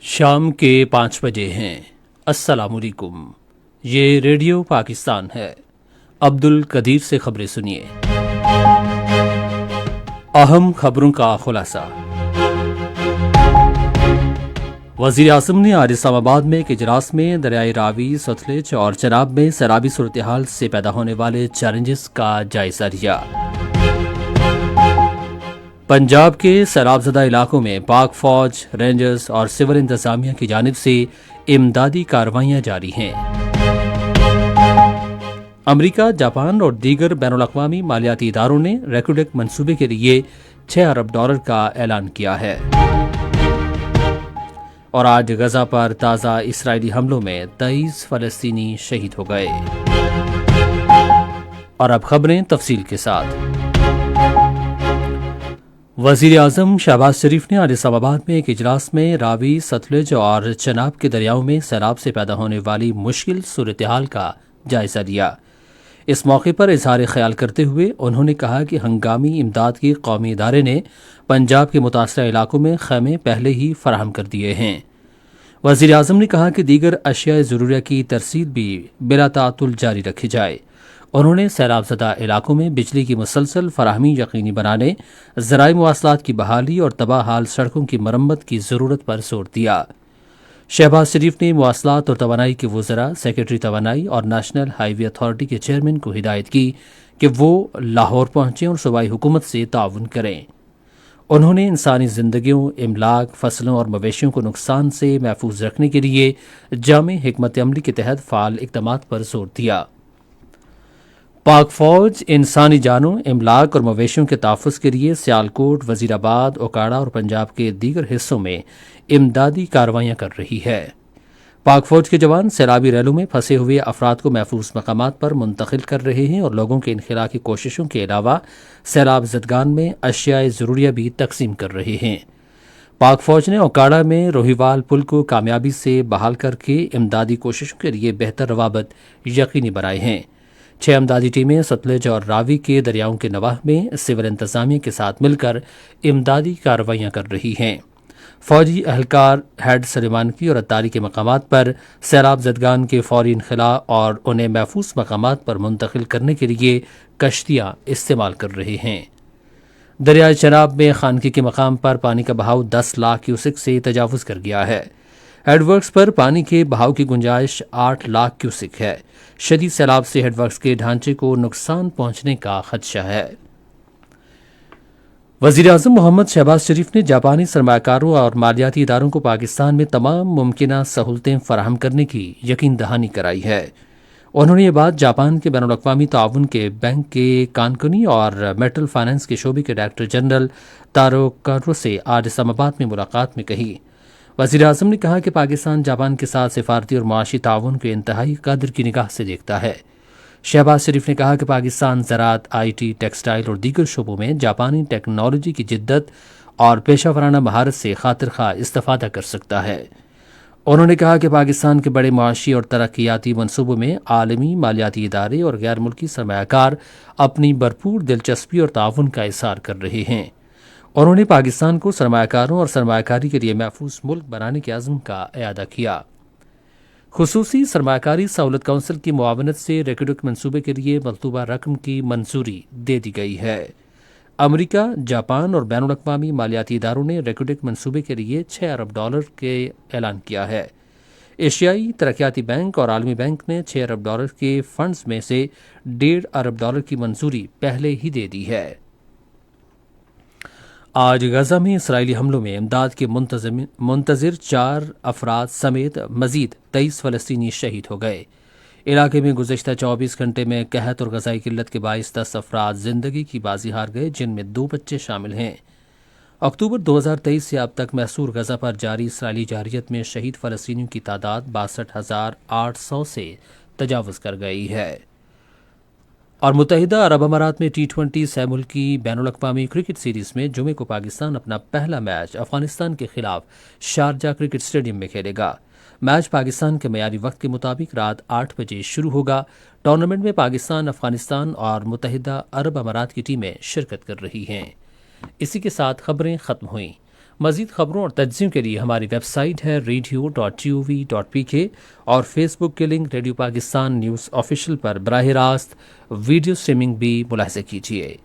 شام کے 5 بجے ہیں۔ السلام علیکم، یہ ریڈیو پاکستان ہے۔ عبد القدیر سے خبریں سنیے۔ اہم خبروں کا خلاصہ۔ وزیر اعظم نے آج اسلام آباد میں ایک اجلاس میں دریائے راوی، ستلج اور چناب میں سیلابی صورتحال سے پیدا ہونے والے چیلنجز کا جائزہ لیا۔ پنجاب کے سیلاب زدہ علاقوں میں پاک فوج، رینجرز اور سول انتظامیہ کی جانب سے امدادی کارروائیاں جاری ہیں۔ امریکہ، جاپان اور دیگر بین الاقوامی مالیاتی اداروں نے ریکوڈک منصوبے کے لیے $6 ارب کا اعلان کیا ہے۔ اور آج غزہ پر تازہ اسرائیلی حملوں میں 23 فلسطینی شہید ہو گئے۔ اور اب خبریں تفصیل کے ساتھ۔ وزیر اعظم شہباز شریف نے آج اسلام آباد میں ایک اجلاس میں راوی، ستلج اور چناب کے دریاؤں میں سیلاب سے پیدا ہونے والی مشکل صورتحال کا جائزہ لیا۔ اس موقع پر اظہار خیال کرتے ہوئے انہوں نے کہا کہ ہنگامی امداد کے قومی ادارے نے پنجاب کے متاثرہ علاقوں میں خیمے پہلے ہی فراہم کر دیے ہیں۔ وزیر اعظم نے کہا کہ دیگر اشیاء ضروریہ کی ترسیل بھی بلا تعطل جاری رکھی جائے۔ انہوں نے سیلاب زدہ علاقوں میں بجلی کی مسلسل فراہمی یقینی بنانے، ذرائع مواصلات کی بحالی اور تباہ حال سڑکوں کی مرمت کی ضرورت پر زور دیا۔ شہباز شریف نے مواصلات اور توانائی کے وزراء، سیکریٹری توانائی اور نیشنل ہائی وے اتھارٹی کے چیئرمین کو ہدایت کی کہ وہ لاہور پہنچیں اور صوبائی حکومت سے تعاون کریں۔ انہوں نے انسانی زندگیوں، املاک، فصلوں اور مویشیوں کو نقصان سے محفوظ رکھنے کے لیے جامع حکمت عملی کے تحت فعال اقدامات پر زور دیا۔ پاک فوج انسانی جانوں، املاک اور مویشیوں کے تحفظ کے لیے سیالکوٹ، وزیر آباد، اوکاڑا اور پنجاب کے دیگر حصوں میں امدادی کارروائیاں کر رہی ہے۔ پاک فوج کے جوان سیلابی ریلوں میں پھنسے ہوئے افراد کو محفوظ مقامات پر منتقل کر رہے ہیں اور لوگوں کے انخلاء کی کوششوں کے علاوہ سیلاب زدگان میں اشیاء ضروریہ بھی تقسیم کر رہے ہیں۔ پاک فوج نے اوکاڑا میں روہیوال پل کو کامیابی سے بحال کر کے امدادی کوششوں کے لیے بہتر روابط یقینی بنائے ہیں۔ 6 امدادی ٹیمیں ستلج اور راوی کے دریاؤں کے نواح میں سول انتظامیہ کے ساتھ مل کر امدادی کارروائیاں کر رہی ہیں۔ فوجی اہلکار ہیڈ سلیمانکی اور اتاری کے مقامات پر سیلاب زدگان کے فوری انخلاء اور انہیں محفوظ مقامات پر منتقل کرنے کے لیے کشتیاں استعمال کر رہے ہیں۔ دریائے چناب میں خانقی کے مقام پر پانی کا بہاؤ 10 لاکھ کیوسک سے تجاوز کر گیا ہے۔ ہیڈ ورکس پر پانی کے بہاؤ کی گنجائش 8 لاکھ کیوسک ہے۔ شدید سیلاب سے ہیڈ ورکس کے ڈھانچے کو نقصان پہنچنے کا خدشہ ہے۔ وزیر اعظم محمد شہباز شریف نے جاپانی سرمایہ کاروں اور مالیاتی اداروں کو پاکستان میں تمام ممکنہ سہولتیں فراہم کرنے کی یقین دہانی کرائی ہے۔ انہوں نے یہ بات جاپان کے بین الاقوامی تعاون کے بینک کے کانکنی اور میٹل فائنانس کے شعبے کے ڈائریکٹر جنرل تارو کارو سے آج اسلام آباد میں ملاقات میں کہی۔ وزیر اعظم نے کہا کہ پاکستان جاپان کے ساتھ سفارتی اور معاشی تعاون کو انتہائی قدر کی نگاہ سے دیکھتا ہے۔ شہباز شریف نے کہا کہ پاکستان زراعت، آئی ٹی، ٹیکسٹائل اور دیگر شعبوں میں جاپانی ٹیکنالوجی کی جدت اور پیشہ ورانہ مہارت سے خاطر خواہ استفادہ کر سکتا ہے۔ انہوں نے کہا کہ پاکستان کے بڑے معاشی اور ترقیاتی منصوبوں میں عالمی مالیاتی ادارے اور غیر ملکی سرمایہ کار اپنی بھرپور دلچسپی اور تعاون کا اظہار کر رہے ہیں۔ انہوں نے پاکستان کو سرمایہ کاروں اور سرمایہ کاری کے لیے محفوظ ملک بنانے کے عزم کا اعادہ کیا۔ خصوصی سرمایہ کاری سہولت کونسل کی معاونت سے ریکوڈک منصوبے کے لیے مطلوبہ رقم کی منظوری دے دی گئی ہے۔ امریکہ، جاپان اور بین الاقوامی مالیاتی اداروں نے ریکوڈک منصوبے کے لیے $6 ارب کے اعلان کیا ہے۔ ایشیائی ترقیاتی بینک اور عالمی بینک نے $6 ارب کے فنڈز میں سے $1.5 ارب کی منظوری پہلے ہی دے دی ہے۔ آج غزہ میں اسرائیلی حملوں میں امداد کے منتظر 4 افراد سمیت مزید 23 فلسطینی شہید ہو گئے۔ علاقے میں گزشتہ 24 گھنٹے میں قحط اور غذائی قلت کے باعث 10 افراد زندگی کی بازی ہار گئے، جن میں 2 بچے شامل ہیں۔ اکتوبر 2023 سے اب تک محصور غزہ پر جاری اسرائیلی جارحیت میں شہید فلسطینیوں کی تعداد 62,800 سے تجاوز کر گئی ہے۔ اور متحدہ عرب امارات میں T20 سہ ملکی بین الاقوامی کرکٹ سیریز میں جمعے کو پاکستان اپنا پہلا میچ افغانستان کے خلاف شارجہ کرکٹ اسٹیڈیم میں کھیلے گا۔ میچ پاکستان کے معیاری وقت کے مطابق رات 8 بجے شروع ہوگا۔ ٹورنامنٹ میں پاکستان، افغانستان اور متحدہ عرب امارات کی ٹیمیں شرکت کر رہی ہیں۔ اسی کے ساتھ خبریں ختم ہوئیں۔ مزید خبروں اور تجزیوں کے لیے ہماری ویب سائٹ ہے radio.gov.pk اور فیس بک کے link radio Pakistan news official پر براہ راست ویڈیو سٹریمنگ بھی ملاحظہ کیجیے۔